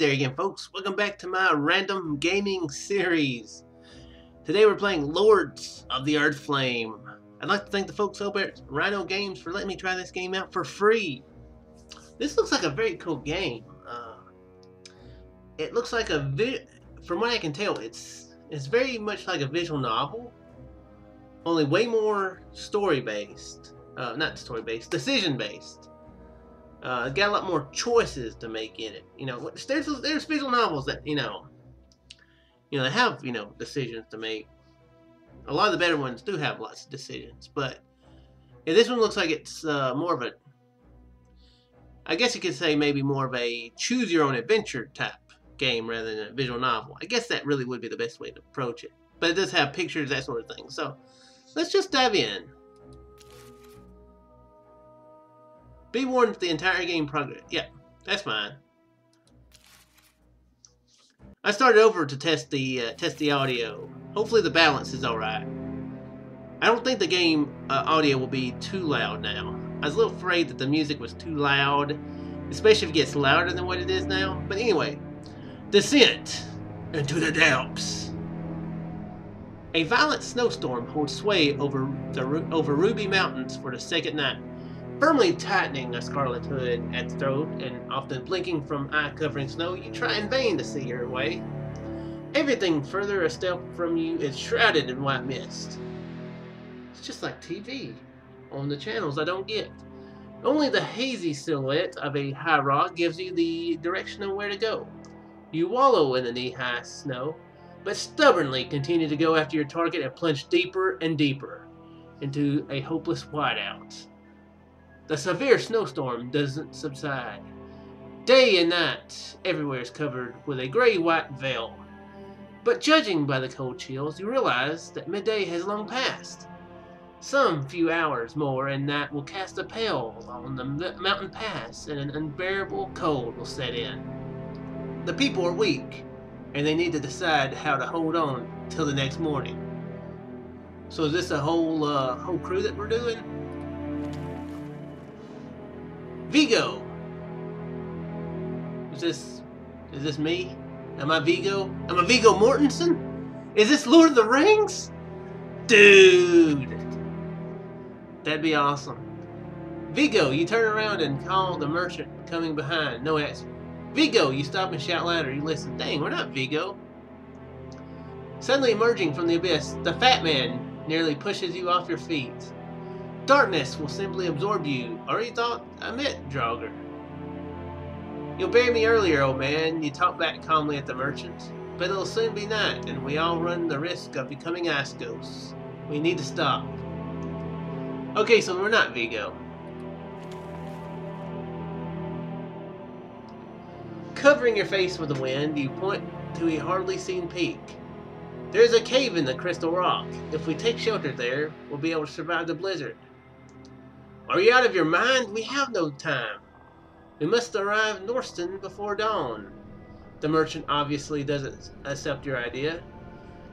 there again, folks. Welcome back to my random gaming series. Today we're playing Lords of the Earth Flame. I'd like to thank the folks over at Rhino Games for letting me try this game out for free. This looks like a very cool game. It looks like from what I can tell, it's very much like a visual novel, only way more story-based. Not story-based, decision-based. Got a lot more choices to make in it. You know, there's visual novels that they have decisions to make. A lot of the better ones do have lots of decisions, but this one looks like it's more of a, I guess you could say maybe more of a choose your own adventure type game rather than a visual novel. I guess that really would be the best way to approach it. But it does have pictures, that sort of thing. So let's just dive in. Be warned, the entire game progress. Yeah, that's fine. I started over to test the audio. Hopefully the balance is alright. I don't think the game audio will be too loud now. I was a little afraid that the music was too loud, especially if it gets louder than what it is now. But anyway, descent into the depths. A violent snowstorm holds sway over Ruby Mountains for the second night. Firmly tightening a scarlet hood at the throat and often blinking from eye-covering snow, you try in vain to see your way. Everything further a step from you is shrouded in white mist. It's just like TV on the channels I don't get. Only the hazy silhouette of a high rock gives you the direction on where to go. You wallow in the knee-high snow, but stubbornly continue to go after your target and plunge deeper and deeper into a hopeless whiteout. The severe snowstorm doesn't subside. Day and night everywhere is covered with a gray-white veil. But judging by the cold chills, you realize that midday has long passed. Some few hours more and night will cast a pall on the mountain pass and an unbearable cold will set in. The people are weak, and they need to decide how to hold on till the next morning. So is this a whole crew that we're doing? Vigo! Is this me? Am I Vigo? Am I Viggo Mortensen? Is this Lord of the Rings? Dude! That'd be awesome. Vigo, you turn around and call the merchant coming behind. No answer. Vigo, you stop and shout louder. You listen. Dang, we're not Vigo. Suddenly emerging from the abyss, the fat man nearly pushes you off your feet. Darkness will simply absorb you. Or you thought I meant Draugr. You'll bury me earlier, old man, you talk back calmly at the merchant. But it'll soon be night, and we all run the risk of becoming ice ghosts. We need to stop. Okay, so we're not Vigo. Covering your face with the wind, you point to a hardly seen peak. There's a cave in the crystal rock. If we take shelter there, we'll be able to survive the blizzard. Are you out of your mind? We have no time. We must arrive in Norston before dawn. The merchant obviously doesn't accept your idea.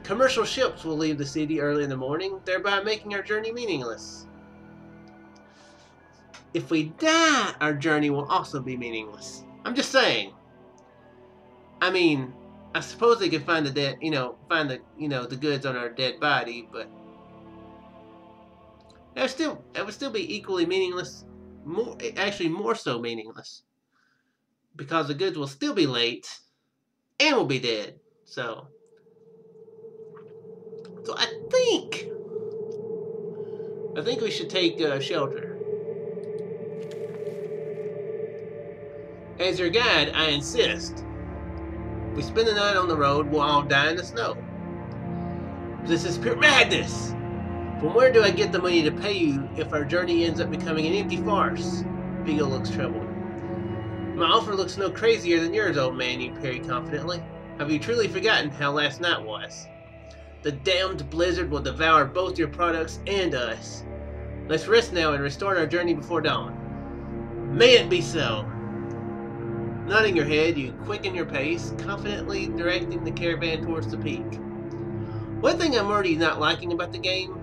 Commercial ships will leave the city early in the morning, thereby making our journey meaningless. If we die, our journey will also be meaningless. I'm just saying. I mean, I suppose they could find the dead, the goods on our dead body, but that would still be equally meaningless. More so meaningless, because the goods will still be late and will be dead. So I think we should take shelter. As your guide, I insist. If we spend the night on the road, we'll all die in the snow. This is pure madness. From where do I get the money to pay you if our journey ends up becoming an empty farce? Vigo looks troubled. My offer looks no crazier than yours, old man, you parry confidently. Have you truly forgotten how last night was? The damned blizzard will devour both your products and us. Let's rest now and restart our journey before dawn. May it be so. Nodding your head, you quicken your pace, confidently directing the caravan towards the peak. One thing I'm already not liking about the game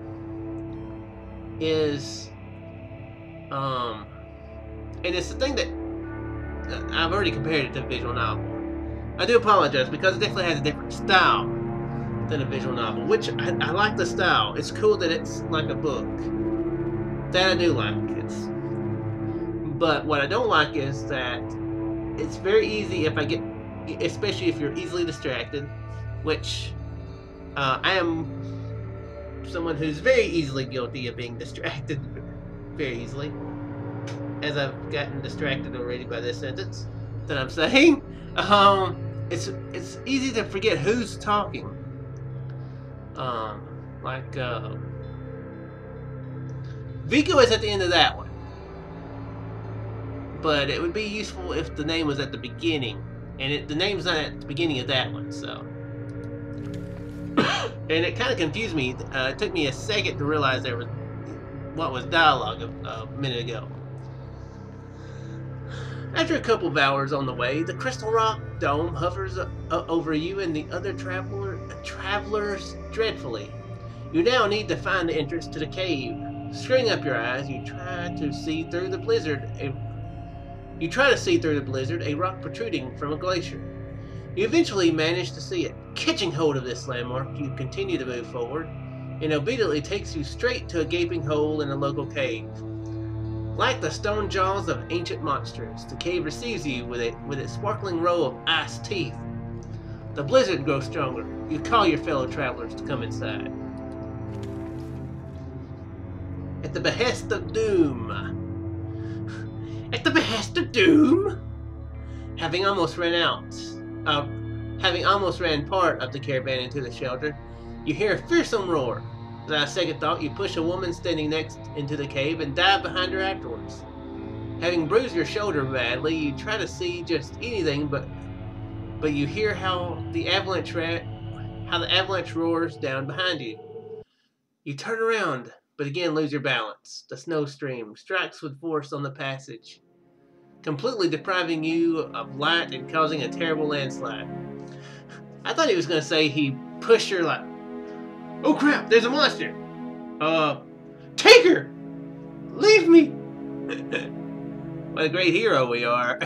is, and it's the thing that I've already compared it to a visual novel. I do apologize because it definitely has a different style than a visual novel, which I like the style. It's cool that it's like a book. That I do like. But what I don't like is that it's very easy if I get, especially if you're easily distracted, which I am someone who's very easily guilty of being distracted very easily, as I've gotten distracted already by this sentence that I'm saying. It's easy to forget who's talking. Like Vico is at the end of that one, but it would be useful if the name was at the beginning, and the name's not at the beginning of that one, so. And it kind of confused me. It took me a second to realize there was what was dialogue a minute ago. After a couple of hours on the way, the Crystal Rock Dome hovers over you and the other travelers dreadfully. You now need to find the entrance to the cave. Screwing up your eyes, you try to see through the blizzard. A rock protruding from a glacier. You eventually manage to see it. Catching hold of this landmark, you continue to move forward, and obediently takes you straight to a gaping hole in a local cave. Like the stone jaws of ancient monsters, the cave receives you with its sparkling row of ice teeth. The blizzard grows stronger. You call your fellow travelers to come inside. At the behest of doom. At the behest of doom? Having almost ran part of the caravan into the shelter, you hear a fearsome roar. Without a second thought, you push a woman standing next into the cave and dive behind her afterwards. Having bruised your shoulder badly, you try to see just anything, but you hear how the avalanche roars down behind you. You turn around, but again lose your balance. The snow stream strikes with force on the passage, completely depriving you of light and causing a terrible landslide. I thought he was going to say he pushed her like, oh crap, there's a monster. Take her! Leave me! What a great hero we are.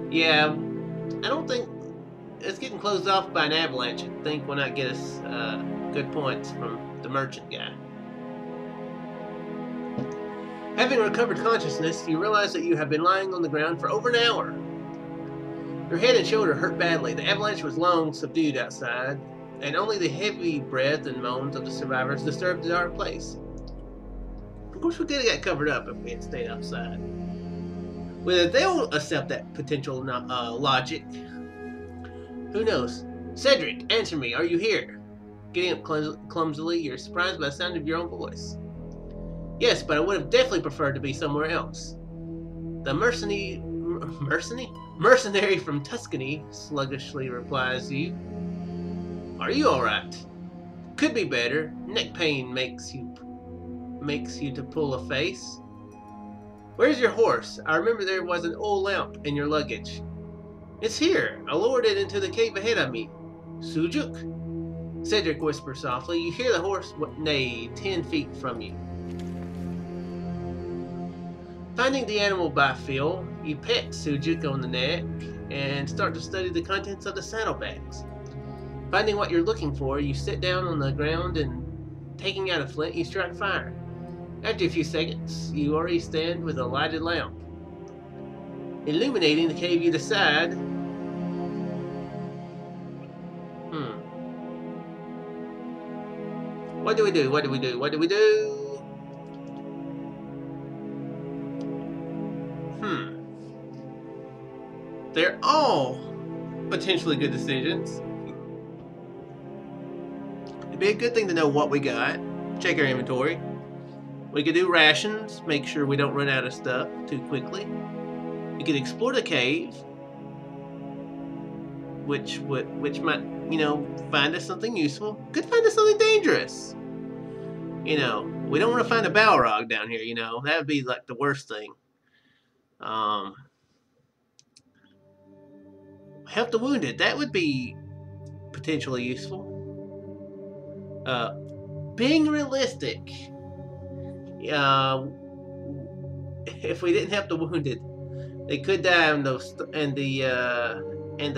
Yeah, I don't think it's getting closed off by an avalanche. I think will not get us good points from the merchant guy. Having recovered consciousness, you realize that you have been lying on the ground for over an hour. Your head and shoulder hurt badly. The avalanche was long subdued outside, and only the heavy breath and moans of the survivors disturbed the dark place. Of course, we could have got covered up if we had stayed outside. Whether they'll accept that potential logic, who knows? Cedric, answer me. Are you here? Getting up clumsily, you're surprised by the sound of your own voice. Yes, but I would have definitely preferred to be somewhere else. The mercenary from Tuscany sluggishly replies to you. Are you alright? Could be better. Neck pain makes you to pull a face. Where's your horse? I remember there was an old lamp in your luggage. It's here. I lowered it into the cave ahead of me. Sujuk? Cedric whispers softly. You hear the horse neigh 10 feet from you. Finding the animal by feel, you pet Sujuk on the neck and start to study the contents of the saddlebags. Finding what you're looking for, you sit down on the ground and, taking out a flint, you strike fire. After a few seconds, you already stand with a lighted lamp. Illuminating the cave, you decide... What do we do? What do we do? What do we do? They're all potentially good decisions. It'd be a good thing to know what we got. Check our inventory. We could do rations, make sure we don't run out of stuff too quickly. We could explore the cave, which might, find us something useful. Could find us something dangerous. We don't want to find a Balrog down here, That would be like the worst thing. Help the wounded. That would be potentially useful. Being realistic. If we didn't help the wounded, They could die, and the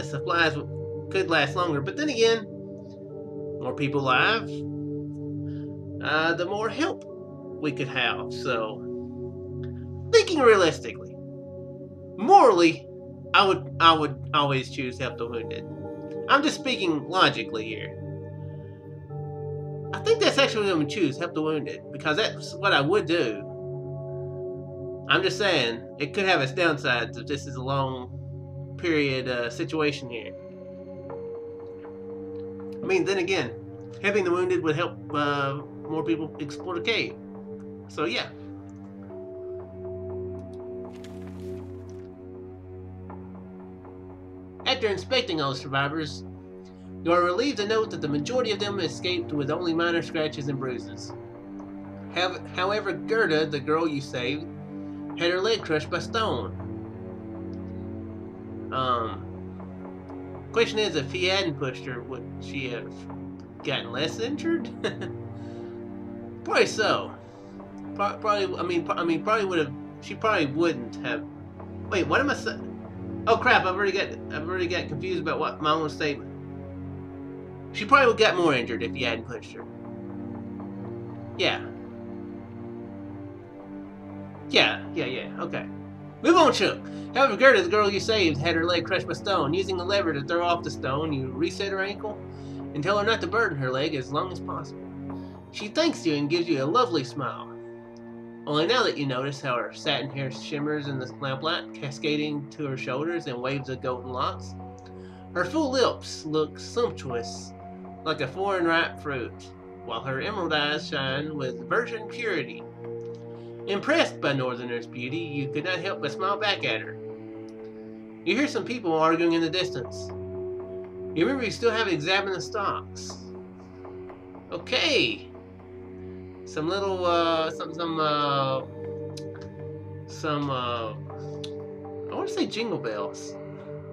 supplies could last longer. But then again, more people alive, the more help we could have. So, thinking realistically, morally, I would always choose help the wounded. I'm just speaking logically here. I think that's actually what I'm going to choose, help the wounded, because that's what I would do. I'm just saying, it could have its downsides if this is a long period situation here. I mean, then again, helping the wounded would help more people explore the cave. So yeah. After inspecting all the survivors, you are relieved to note that the majority of them escaped with only minor scratches and bruises. However, Gerda, the girl you saved, had her leg crushed by stone. Question is, if he hadn't pushed her, would she have gotten less injured? Probably so. Probably. I mean, probably would have. She probably wouldn't have. Wait, what am I saying? Oh crap! I've already got confused about what my own statement. She probably would have got more injured if you hadn't pushed her. Yeah. Yeah. Okay. Move on, Chuck. However, Gerda, the girl you saved, had her leg crushed by stone. Using the lever to throw off the stone, you reset her ankle and tell her not to burden her leg as long as possible. She thanks you and gives you a lovely smile. Only now that you notice how her satin hair shimmers in the lamplight, cascading to her shoulders in waves of golden locks. Her full lips look sumptuous, like a foreign ripe fruit, while her emerald eyes shine with virgin purity. Impressed by Northerner's beauty, you could not help but smile back at her. You hear some people arguing in the distance. You remember you still haven't examined the stocks. Okay. Some little, I want to say jingle bells.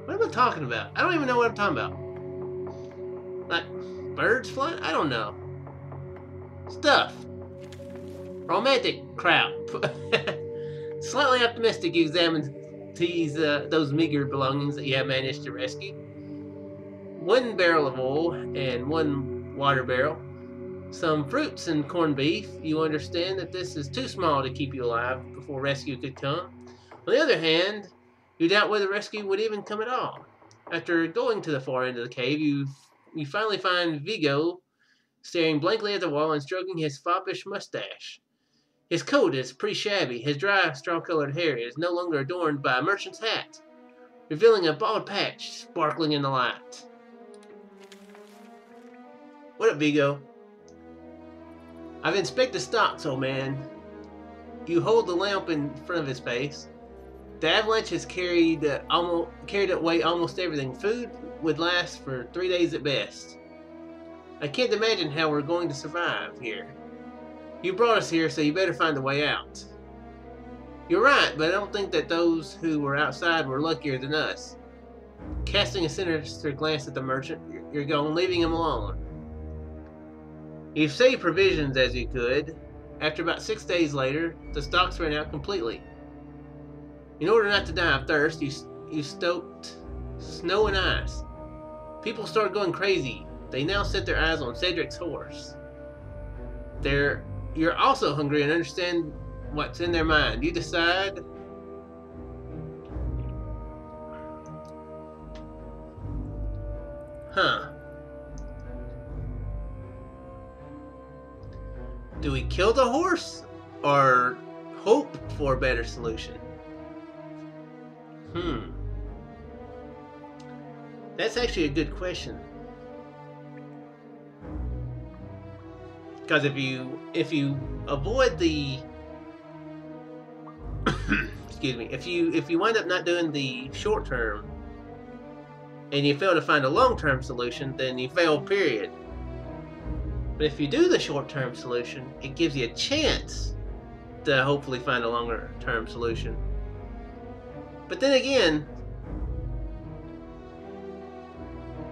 What am I talking about? I don't even know what I'm talking about. Like, birds flying? I don't know. Stuff. Romantic crap. Slightly optimistic, you examine those meager belongings that you have managed to rescue. 1 barrel of oil and 1 water barrel. Some fruits and corned beef. You understand that this is too small to keep you alive before rescue could come. On the other hand, you doubt whether rescue would even come at all. After going to the far end of the cave, you finally find Vigo staring blankly at the wall and stroking his foppish mustache. His coat is pretty shabby. His dry, straw-colored hair is no longer adorned by a merchant's hat, revealing a bald patch sparkling in the light. What up, Vigo? I've inspected stocks, old man. You hold the lamp in front of his face. The avalanche has carried away almost everything. Food would last for 3 days at best. I can't imagine how we're going to survive here. You brought us here, so you better find a way out. You're right, but I don't think that those who were outside were luckier than us. Casting a sinister glance at the merchant, you're gone, leaving him alone. You've saved provisions as you could. After about 6 days later, the stocks ran out completely. In order not to die of thirst, you stoked snow and ice. People started going crazy. They now set their eyes on Cedric's horse. You're also hungry and understand what's in their mind. You decide. Do we kill the horse or hope for a better solution? That's actually a good question. Because if you avoid the excuse me, if you wind up not doing the short term and you fail to find a long term solution, then you fail, period. But if you do the short term solution, it gives you a chance to hopefully find a longer term solution. But then again,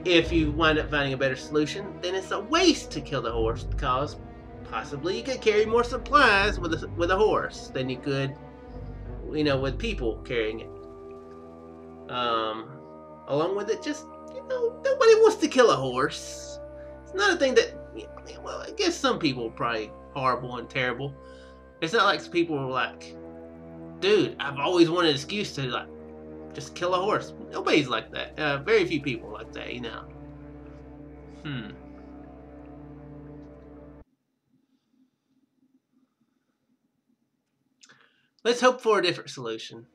if you wind up finding a better solution, then it's a waste to kill the horse, because possibly you could carry more supplies with a horse than you could, with people carrying it. Um, Along with it, just, nobody wants to kill a horse. It's not a thing that, well, I guess some people are probably horrible and terrible. It's not like people are like, dude, I've always wanted an excuse to, like, just kill a horse. Nobody's like that. Very few people like that. Hmm. Let's hope for a different solution.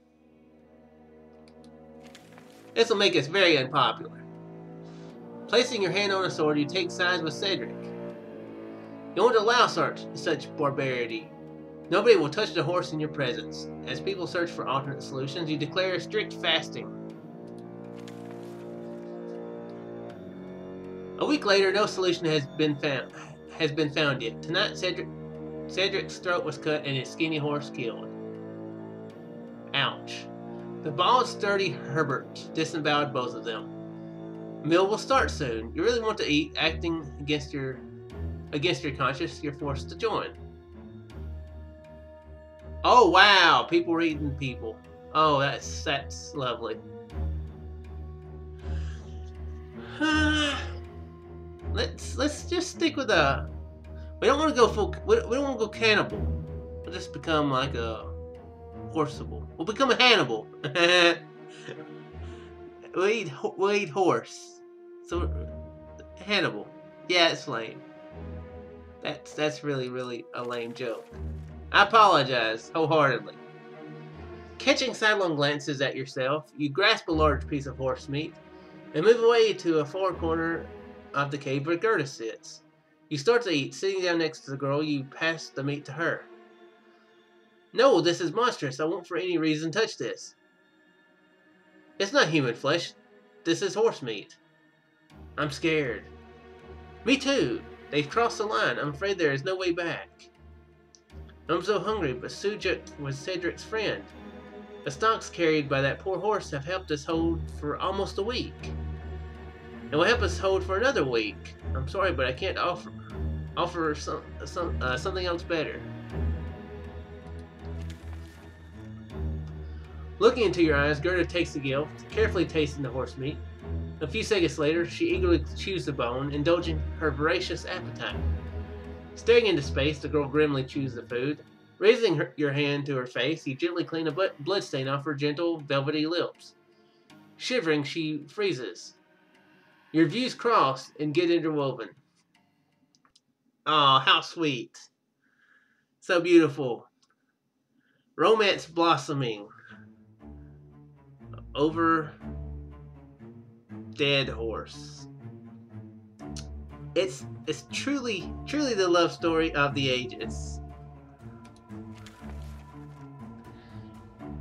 This will make us very unpopular. Placing your hand on a sword, you take sides with Cedric. You won't allow such barbarity. Nobody will touch the horse in your presence. As people search for alternate solutions, you declare strict fasting. A week later, no solution has been found yet. Tonight, Cedric's throat was cut and his skinny horse killed. Ouch. The bald, sturdy Herbert disemboweled both of them. Meal will start soon. You really want to eat. Acting against your conscience, you're forced to join. Oh wow, people are eating people. Oh, that's lovely. Let's just stick with we don't want to go full. We don't want to go cannibal. We'll just become like a horseable. We'll become a Hannibal. we'll eat horse. So Hannibal. Yeah, it's lame. That's really a lame joke. I apologize wholeheartedly. Catching sidelong glances at yourself, you grasp a large piece of horse meat and move away to a far corner of the cave where Gerda sits. You start to eat, sitting down next to the girl. You pass the meat to her. No, this is monstrous. I won't for any reason touch this. It's not human flesh. This is horse meat. I'm scared. Me too. They've crossed the line. I'm afraid there is no way back. I'm so hungry, but Sujuk was Cedric's friend. The stocks carried by that poor horse have helped us hold for almost a week. It will help us hold for another week. I'm sorry, but I can't offer something else better. Looking into your eyes, Gerda takes the gift, carefully tasting the horse meat. A few seconds later, she eagerly chews the bone, indulging her voracious appetite. Staring into space, the girl grimly chews the food. Raising your hand to her face, you gently clean a bloodstain off her gentle, velvety lips. Shivering, she freezes. Your views cross and get interwoven. Oh, how sweet. So beautiful. Romance blossoming over dead horse. It's truly the love story of the ages.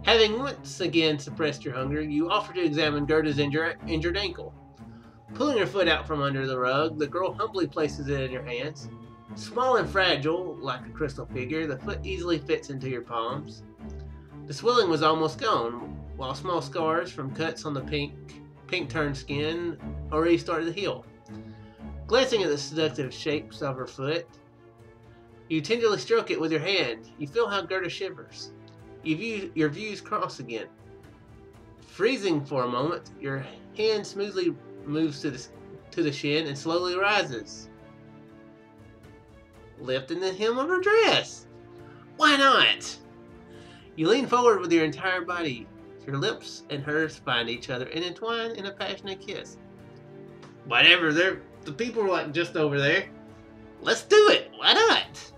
Having once again suppressed your hunger, you offer to examine Gerda's injured ankle. Pulling her foot out from under the rug, the girl humbly places it in your hands. Small and fragile, like a crystal figure, the foot easily fits into your palms. The swelling was almost gone, while small scars from cuts on the pink-turned skin already started to heal. Glancing at the seductive shapes of her foot, you tenderly stroke it with your hand. You feel how Gerda shivers. Your views cross again. Freezing for a moment, your hand smoothly moves to the shin and slowly rises, lifting the hem of her dress. Why not? You lean forward with your entire body. Your lips and hers find each other and entwine in a passionate kiss. Whatever, the people are like just over there. Let's do it. Why not?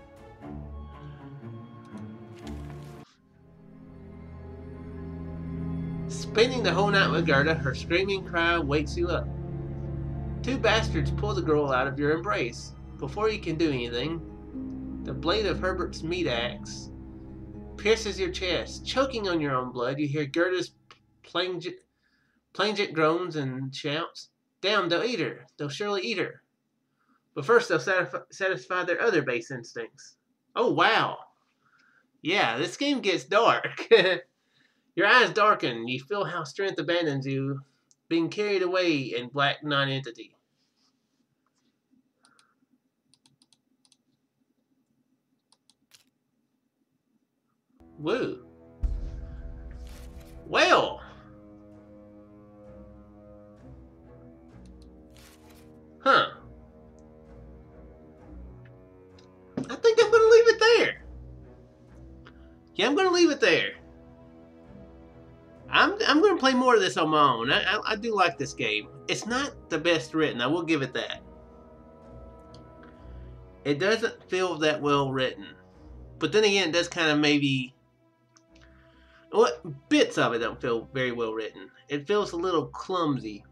Spending the whole night with Gerda, her screaming cry wakes you up. Two bastards pull the girl out of your embrace. Before you can do anything, the blade of Herbert's meat axe pierces your chest. Choking on your own blood, you hear Gerda's plangent groans and shouts. Damn, they'll eat her. They'll surely eat her. But first, they'll satisfy their other base instincts. Oh, wow. Yeah, this game gets dark. Your eyes darken. You feel how strength abandons you, being carried away in black non-entity. Woo. Well, Yeah, I'm gonna leave it there. I'm gonna play more of this on my own. I do like this game. It's not the best written, I will give it that. It doesn't feel that well written. But then again, it does kind of maybe... What bits of it don't feel very well written. It feels a little clumsy.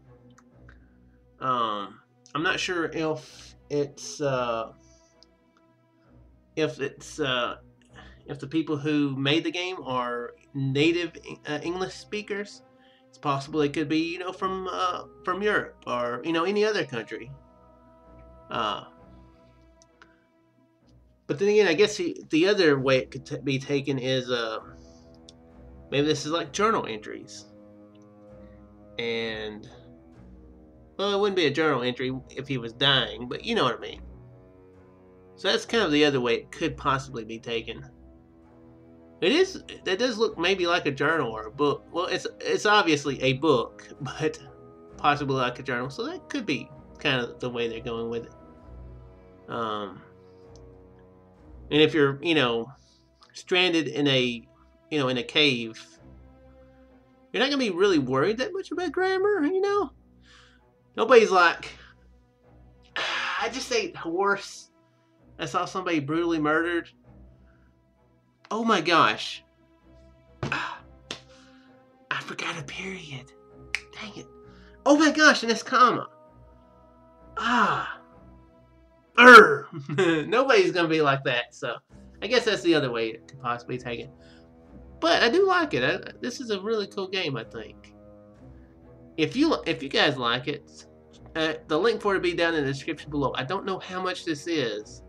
I'm not sure if the people who made the game are native English speakers. It's possible it could be, you know, from Europe or, you know, any other country. But then again, I guess the other way it could be taken is maybe this is like journal entries. And, well, it wouldn't be a journal entry if he was dying, but you know what I mean. So that's kind of the other way it could possibly be taken. That does look maybe like a journal or a book. Well, it's obviously a book, but possibly like a journal. So that could be kind of the way they're going with it. And if you're, you know, stranded in a cave, you're not gonna be really worried that much about grammar, you know. Nobody's like, I just ate horse. I saw somebody brutally murdered. Oh my gosh. I forgot a period. Dang it. Oh my gosh, and it's comma. Nobody's gonna be like that, so I guess that's the other way it could possibly take it. But I do like it. This is a really cool game, I think. If you guys like it, the link for it will be down in the description below. I don't know how much this is,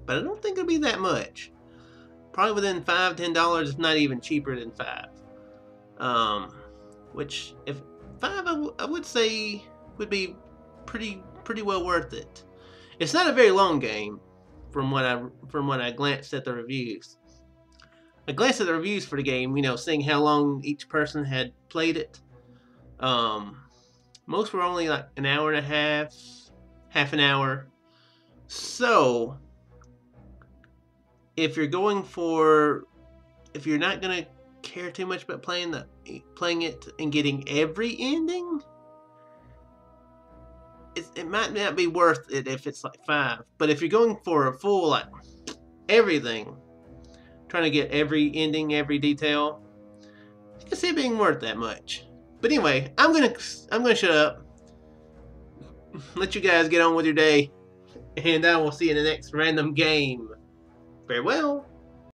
but I don't think it'll be that much. Probably within $5-10, if not even cheaper than $5. Which, if $5, I would say would be pretty well worth it. It's not a very long game, from what I glanced at the reviews. I glanced at the reviews for the game, you know, seeing how long each person had played it. Most were only like an hour and a half, half an hour. So, if you're not gonna care too much about playing it and getting every ending, it might not be worth it if it's like $5. But if you're going for a full, like, everything, trying to get every ending, every detail, I can see it being worth that much. But anyway, I'm gonna shut up, let you guys get on with your day, and I will see you in the next random game. Farewell.